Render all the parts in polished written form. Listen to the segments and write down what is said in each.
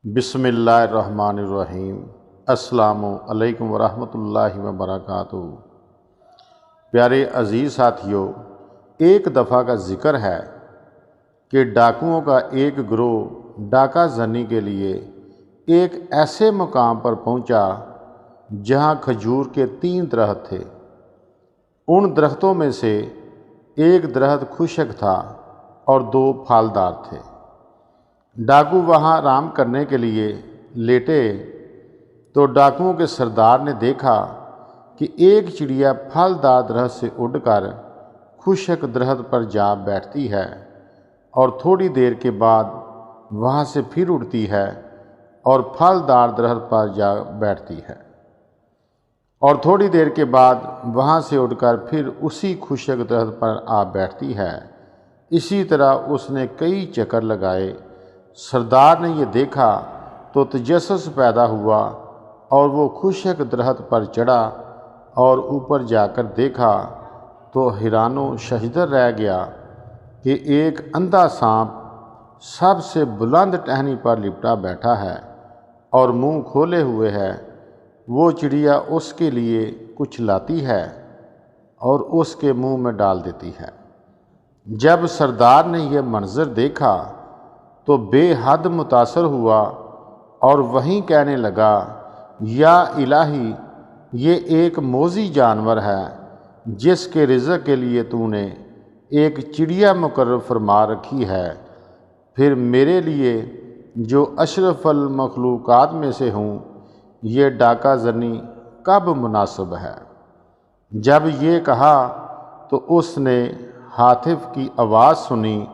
बिस्मिल्लाहिर्रहमानिर्रहीम। अस्सलामु अलैकुम वरहमतुल्लाहि वबरकातुहू। प्यारे अज़ीज़ साथियों, एक दफ़ा का ज़िक्र है कि डाकुओं का एक गिरोह डाका ज़नी के लिए एक ऐसे मुकाम पर पहुंचा जहां खजूर के 3 दरख्त थे। उन दरख्तों में से एक दरख्त खुशक था और 2 फलदार थे। डाकू वहां आराम करने के लिए लेटे तो डाकुओं के सरदार ने देखा कि एक चिड़िया फलदार दरख्त से उड़कर खुशक दरख्त पर जा बैठती है और थोड़ी देर के बाद वहां से फिर उड़ती है और फलदार दरख्त पर जा बैठती है और थोड़ी देर के बाद वहां से उड़कर फिर उसी खुशक दरख्त पर आ बैठती है। इसी तरह उसने कई चक्कर लगाए। सरदार ने यह देखा तो तजस्सुस पैदा हुआ और वो खुशक दरख्त पर चढ़ा और ऊपर जाकर देखा तो हैरानो शजदर रह गया कि एक अंधा सांप सबसे बुलंद टहनी पर लिपटा बैठा है और मुंह खोले हुए है। वो चिड़िया उसके लिए कुछ लाती है और उसके मुंह में डाल देती है। जब सरदार ने यह मंजर देखा तो बेहद मुतासर हुआ और वहीं कहने लगा, या इलाही, ये एक मोज़ी जानवर है जिसके रिज़्क़ के लिए तूने एक चिड़िया मुकर्रर फरमा रखी है। फिर मेरे लिए जो अशरफुल मखलूक़ात में से हूँ, ये डाका ज़नी कब मुनासिब है। जब ये कहा तो उसने हातिफ की आवाज़ सुनी,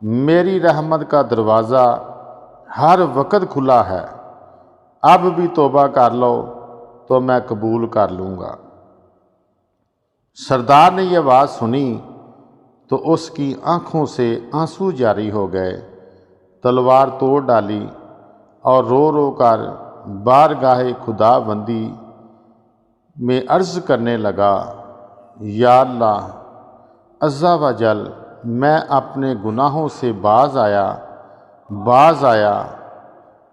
मेरी रहमत का दरवाज़ा हर वक्त खुला है, अब भी तौबा कर लो तो मैं कबूल कर लूँगा। सरदार ने यह आवाज़ सुनी तो उसकी आँखों से आंसू जारी हो गए। तलवार तोड़ डाली और रो रो कर बारगाहे खुदाबंदी में अर्ज़ करने लगा, या अल्लाह अज़्ज़ा व जल, मैं अपने गुनाहों से बाज आया,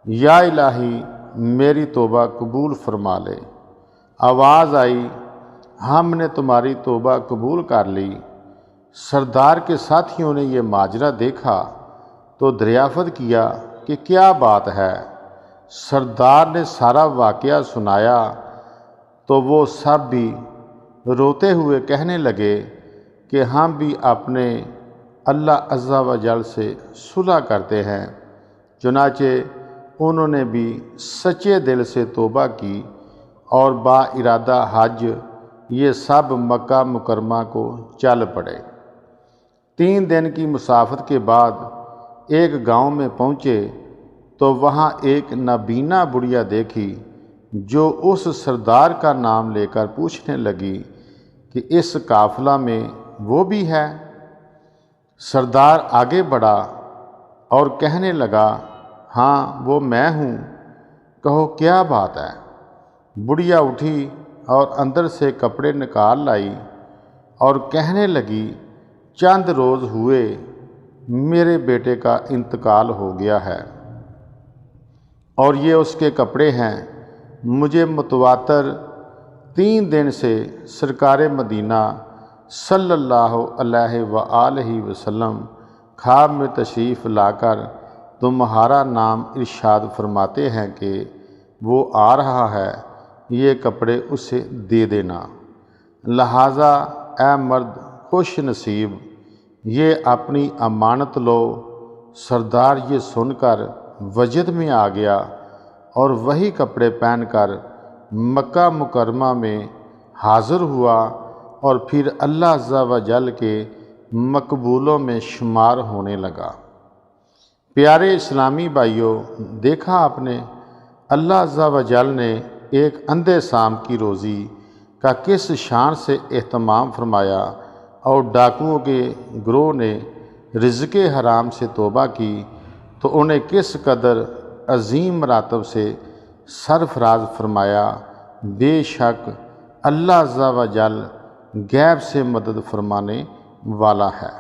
या इलाही, मेरी तौबा कबूल फरमा ले। आवाज़ आई, हमने तुम्हारी तौबा कबूल कर ली। सरदार के साथियों ने यह माजरा देखा तो दरियाफ़त किया कि क्या बात है। सरदार ने सारा वाक़या सुनाया तो वो सब भी रोते हुए कहने लगे कि हम भी अपने अल्लाह अज़्ज़ा व जल से सुलह करते हैं। चुनाचे उन्होंने भी सच्चे दिल से तौबा की और बाइरादा हज ये सब मक्का मुकरमा को चल पड़े। 3 दिन की मुसाफत के बाद एक गांव में पहुँचे तो वहाँ एक नाबीना बुढ़िया देखी जो उस सरदार का नाम लेकर पूछने लगी कि इस काफ़िला में वो भी है। सरदार आगे बढ़ा और कहने लगा, हाँ वो मैं हूँ, कहो क्या बात है। बुढ़िया उठी और अंदर से कपड़े निकाल लाई और कहने लगी, चंद रोज़ हुए मेरे बेटे का इंतकाल हो गया है और ये उसके कपड़े हैं। मुझे मुतवातर 3 दिन से सरकार मदीना सल्लल्लाहु अलैहि वसल्लम ख्वाब में तशरीफ़ लाकर तुम्हारा नाम इरशाद फरमाते हैं कि वो आ रहा है, ये कपड़े उसे दे देना। लिहाजा ए मर्द खुश नसीब, ये अपनी अमानत लो। सरदार ये सुनकर वजद में आ गया और वही कपड़े पहनकर मक्का मुकरमा में हाज़िर हुआ और फिर अल्लाह अज़्ज़ा व जल के मकबूलों में शुमार होने लगा। प्यारे इस्लामी भाइयों, देखा आपने अल्लाह अज़्ज़ा व जल ने एक अंधे सांप की रोज़ी का किस शान से एहतमाम फरमाया और डाकुओं के गिरोह ने रिज़्क़ हराम से तौबा की तो उन्हें किस कदर अज़ीम मरातब से सरफराज फरमाया। बेशक अल्लाह अज़्ज़ा व जल गैब से मदद फरमाने वाला है।